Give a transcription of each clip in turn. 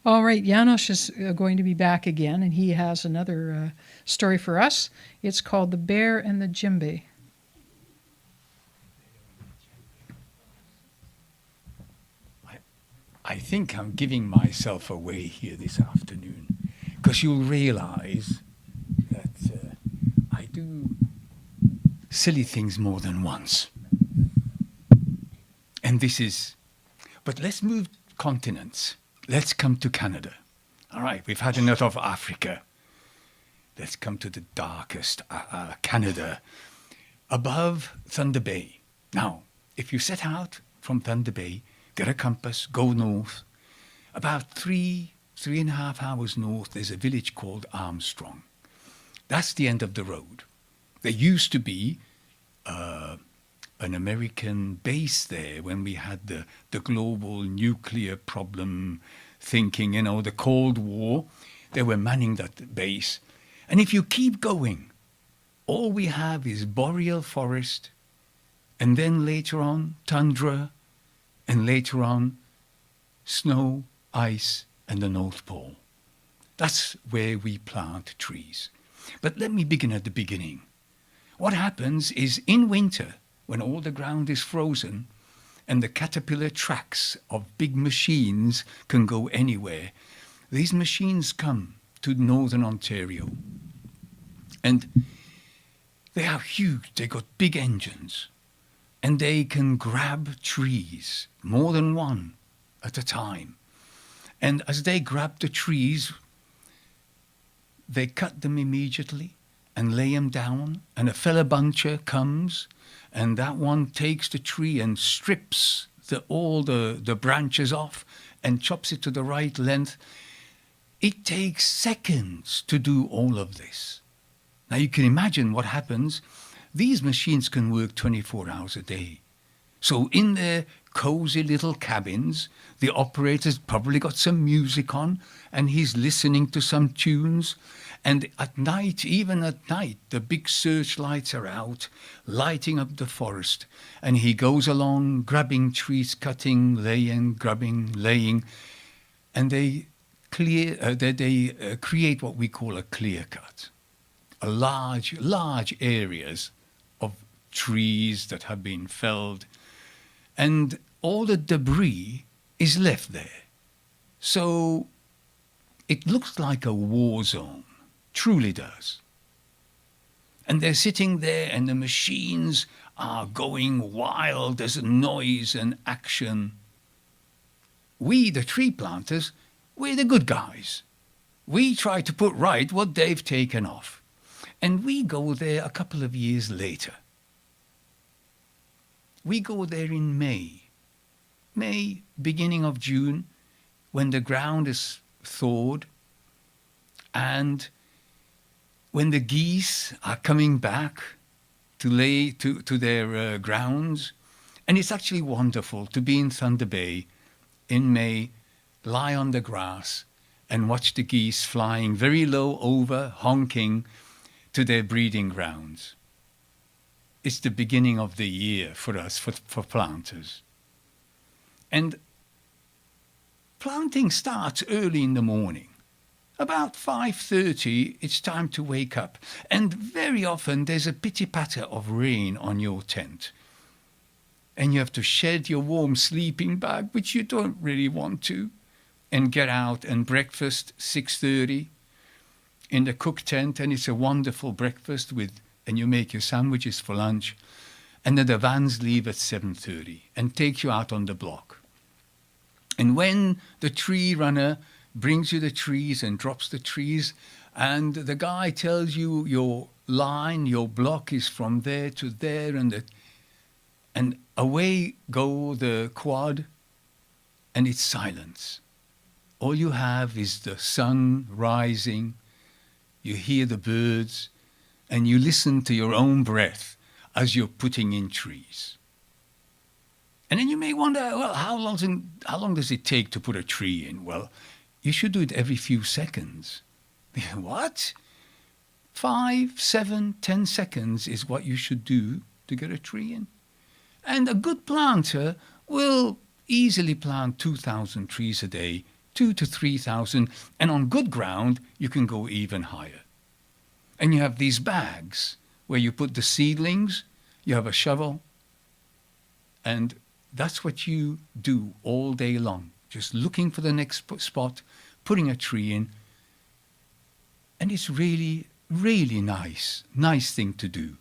All right, Janos is going to be back again, and he has another story for us. It's called The Bear and the Djembe. I think I'm giving myself away here this afternoon because you'll realize that I do silly things more than once. And this is, but let's move continents. Let's come to Canada. All right, we've had enough of Africa. Let's come to the darkest Canada, above Thunder Bay. Now, if you set out from Thunder Bay, get a compass, go north. About 3.5 hours north, there's a village called Armstrong. That's the end of the road. There used to be an American base there when we had the global nuclear problem thinking, the Cold War. They were manning that base. And if you keep going, all we have is boreal forest, and then later on, tundra, and later on, snow, ice, and the North Pole. That's where we plant trees. But let me begin at the beginning. What happens is in winter, when all the ground is frozen and the caterpillar tracks of big machines can go anywhere, these machines come to northern Ontario. And they are huge. They got big engines. And they can grab trees, more than one at a time. And as they grab the trees, they cut them immediately and lay them down. And a fella buncher comes, and that one takes the tree and strips all the branches off and chops it to the right length. It takes seconds to do all of this. Now you can imagine what happens. These machines can work 24 hours a day. So in their cozy little cabins, the operator's probably got some music on and he's listening to some tunes. And at night, even at night, the big searchlights are out, lighting up the forest. And he goes along, grabbing trees, cutting, laying, grabbing, laying. And they create what we call a clear cut. Large areas of trees that have been felled, and all the debris is left there. So it looks like a war zone, truly does. And they're sitting there and the machines are going wild. There's noise and action. We, the tree planters, we're the good guys. We try to put right what they've taken off. And we go there a couple of years later. We go there in May, beginning of June, when the ground is thawed and when the geese are coming back to lay to their grounds. And it's actually wonderful to be in Thunder Bay in May, lie on the grass and watch the geese flying very low over, honking, to their breeding grounds. It's the beginning of the year for us, for planters. And planting starts early in the morning. About 5:30, it's time to wake up. And very often there's a pitter-patter of rain on your tent. And you have to shed your warm sleeping bag, which you don't really want to, and get out and breakfast 6:30. In the cook tent, and it's a wonderful breakfast and you make your sandwiches for lunch, and then the vans leave at 7:30 and take you out on the block. And when the tree runner brings you the trees and drops the trees, and the guy tells you your line, your block is from there to there, and away go the quad, and it's silence. All you have is the sun rising. You hear the birds, and you listen to your own breath as you're putting in trees. And then you may wonder, well, how long does it take to put a tree in? Well, you should do it every few seconds. What? 5, 7, 10 seconds is what you should do to get a tree in. And a good planter will easily plant 2,000 trees a day 2 to 3,000, and on good ground you can go even higher. And you have these bags where you put the seedlings, you have a shovel, and that's what you do all day long, just looking for the next spot, putting a tree in, and it's really, really nice thing to do.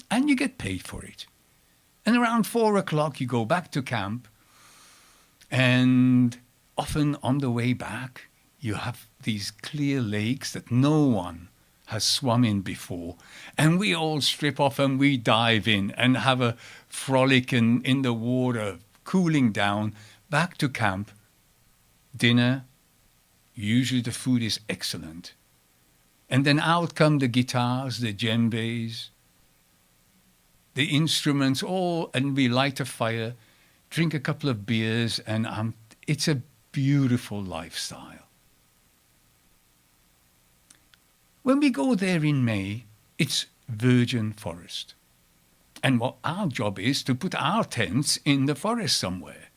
And you get paid for it. And around 4 o'clock you go back to camp, and often on the way back you have these clear lakes that no one has swum in before, and we all strip off and we dive in and have a frolic in the water, cooling down, back to camp, dinner, usually the food is excellent. And then out come the guitars, the djembes, the instruments, all, and we light a fire, drink a couple of beers, and it's a beautiful lifestyle. When we go there in May, it's virgin forest. And what our job is to put our tents in the forest somewhere.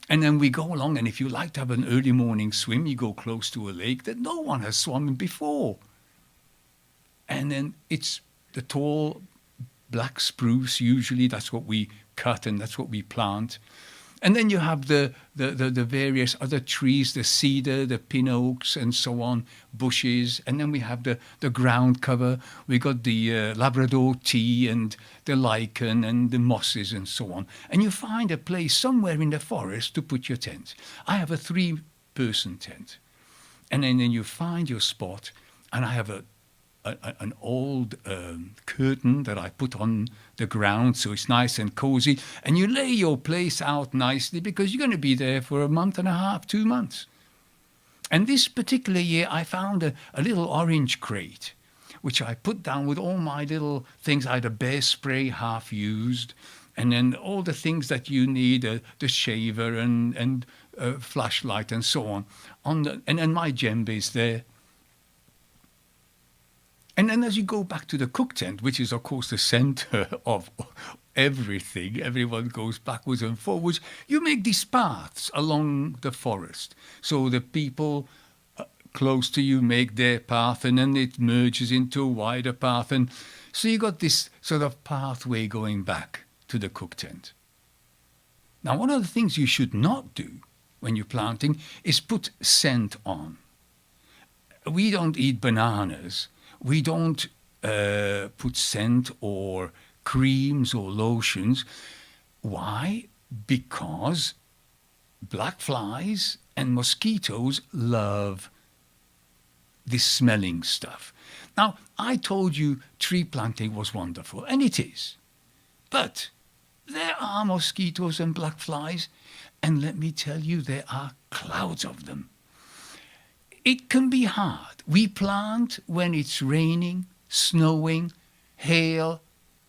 And then we go along, and if you like to have an early morning swim, you go close to a lake that no one has swum in before. And then it's the tall black spruce, usually that's what we cut and that's what we plant. And then you have the various other trees, the cedar, the pin oaks, and so on, bushes. And then we have the ground cover. We got the Labrador tea and the lichen and the mosses and so on. And you find a place somewhere in the forest to put your tent. I have a 3-person tent. And then you find your spot, and I have an old curtain that I put on the ground so it's nice and cozy, and you lay your place out nicely because you're going to be there for a month and a half, 2 months. And this particular year I found a little orange crate which I put down with all my little things. I had a bear spray half used, and then all the things that you need, the shaver and flashlight and so on, and then my djembe is there. And then as you go back to the cook tent, which is, of course, the center of everything, everyone goes backwards and forwards, you make these paths along the forest. So the people close to you make their path, and then it merges into a wider path. And so you got this sort of pathway going back to the cook tent. Now, one of the things you should not do when you're planting is put scent on. We don't eat bananas. We don't put scent or creams or lotions. Why? Because black flies and mosquitoes love this smelling stuff. Now, I told you tree planting was wonderful, and it is. But there are mosquitoes and black flies, and let me tell you, there are clouds of them. It can be hard. We plant when it's raining, snowing, hail.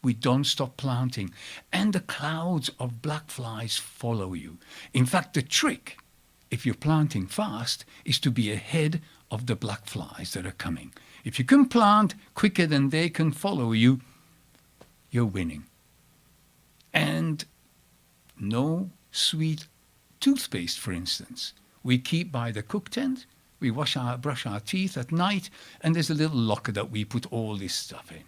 We don't stop planting. And the clouds of black flies follow you. In fact, the trick, if you're planting fast, is to be ahead of the black flies that are coming. If you can plant quicker than they can follow you, you're winning. And no sweet toothpaste, for instance. We keep by the cook tent. We brush our teeth at night, and there's a little locker that we put all this stuff in.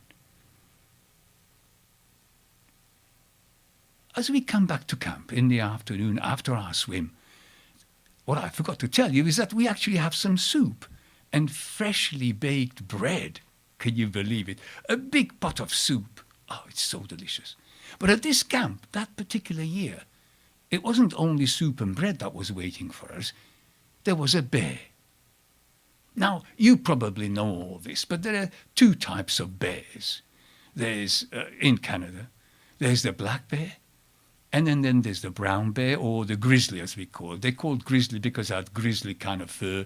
As we come back to camp in the afternoon after our swim, what I forgot to tell you is that we actually have some soup and freshly baked bread. Can you believe it? A big pot of soup. Oh, it's so delicious. But at this camp, that particular year, it wasn't only soup and bread that was waiting for us. There was a bear. Now, you probably know all this, but there are 2 types of bears. There's, in Canada, there's the black bear, and then there's the brown bear, or the grizzly, as we call it. They're called grizzly because they had grizzly kind of fur.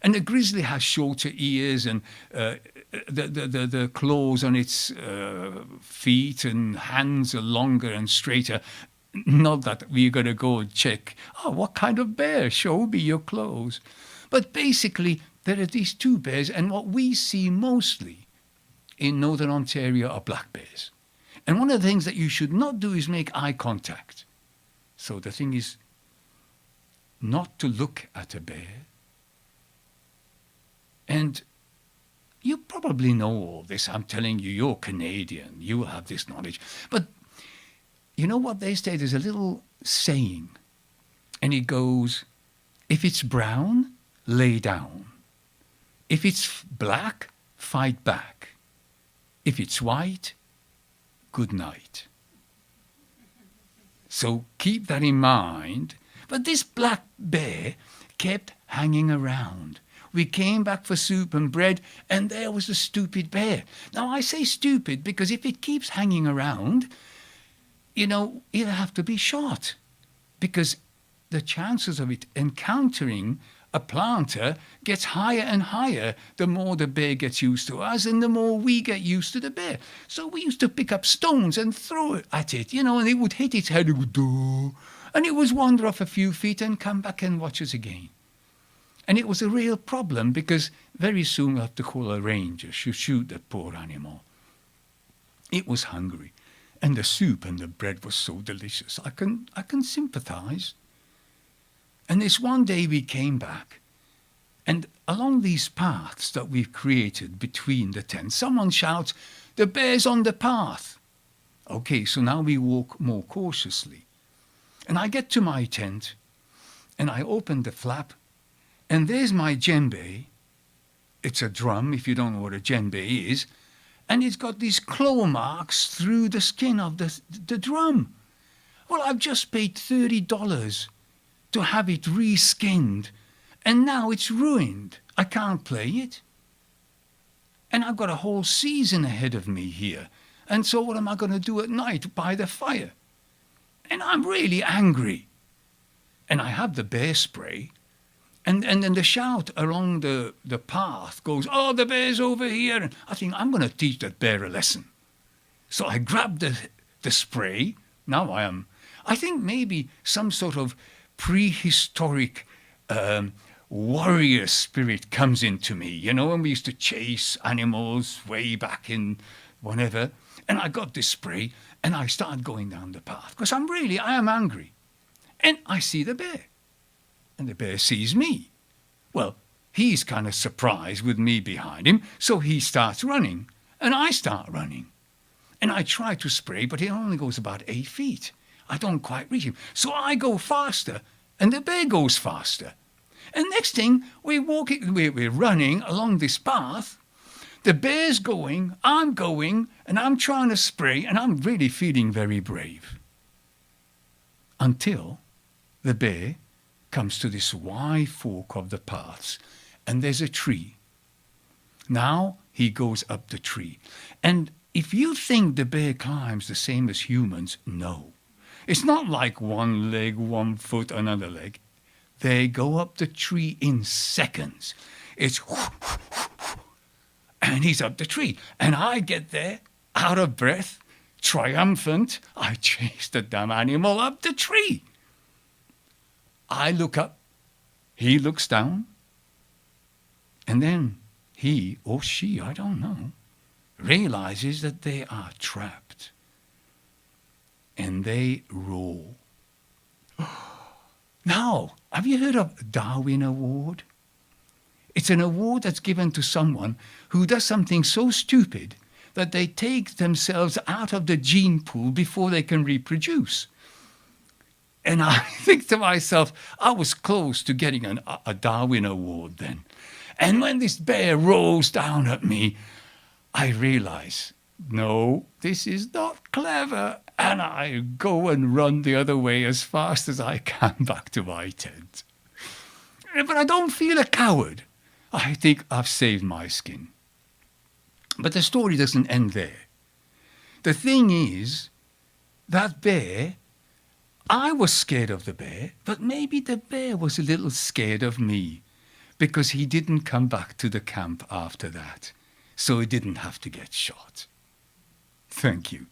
And the grizzly has shorter ears, and the claws on its feet and hands are longer and straighter. Not that we're going to go and check, what kind of bear? Show me your claws. But basically, there are these 2 bears, and what we see mostly in Northern Ontario are black bears. And one of the things that you should not do is make eye contact. So the thing is, not to look at a bear. And you probably know all this. I'm telling you, you're Canadian. You have this knowledge. But you know what they say? There's a little saying, and it goes, if it's brown, lay down. If it's black, fight back. If it's white, good night. So keep that in mind. But this black bear kept hanging around. We came back for soup and bread, and there was the stupid bear. Now, I say stupid because if it keeps hanging around, you know, it'll have to be shot. Because the chances of it encountering a planter gets higher and higher the more the bear gets used to us and the more we get used to the bear. So we used to pick up stones and throw it at it, you know, and it would hit its head, and it would wander off a few feet and come back and watch us again. And it was a real problem because very soon we'll have to call a ranger to shoot that poor animal. It was hungry, and the soup and the bread was so delicious. I can sympathize. And this one day we came back, and along these paths that we've created between the tents, someone shouts, "The bear's on the path." Okay, so now we walk more cautiously. And I get to my tent, and I open the flap, and there's my djembe. It's a drum, if you don't know what a djembe is, and it's got these claw marks through the skin of the drum. Well, I've just paid $30 to have it reskinned, and now it's ruined. I can't play it. And I've got a whole season ahead of me here. And so what am I going to do at night by the fire? And I'm really angry. And I have the bear spray. And then the shout along the path goes, "Oh, the bear's over here." And I think, I'm going to teach that bear a lesson. So I grab the spray. Now I think maybe some sort of prehistoric warrior spirit comes into me, you know, and we used to chase animals way back in whenever. And I got this spray and I started going down the path because I am angry. And I see the bear. And the bear sees me. Well, he's kind of surprised with me behind him, so he starts running, and I start running. And I try to spray, but it only goes about 8 feet. I don't quite reach him. So I go faster, and the bear goes faster. And next thing, we're running along this path. The bear's going, I'm going, and I'm trying to spray, and I'm really feeling very brave. Until the bear comes to this wide fork of the paths, and there's a tree. Now he goes up the tree. And if you think the bear climbs the same as humans, no. It's not like one leg, 1 foot, another leg. They go up the tree in seconds. It's and he's up the tree. And I get there, out of breath, triumphant. I chase the damn animal up the tree. I look up, he looks down, and then he or she, I don't know, realizes that they are trapped. And they roar. Now, have you heard of Darwin Award? It's an award that's given to someone who does something so stupid that they take themselves out of the gene pool before they can reproduce. And I think to myself, I was close to getting a Darwin Award then. And when this bear rolls down at me, I realize, no, this is not clever. And I go and run the other way as fast as I can back to my tent. But I don't feel a coward. I think I've saved my skin. But the story doesn't end there. The thing is, that bear, I was scared of the bear, but maybe the bear was a little scared of me because he didn't come back to the camp after that. So he didn't have to get shot. Thank you.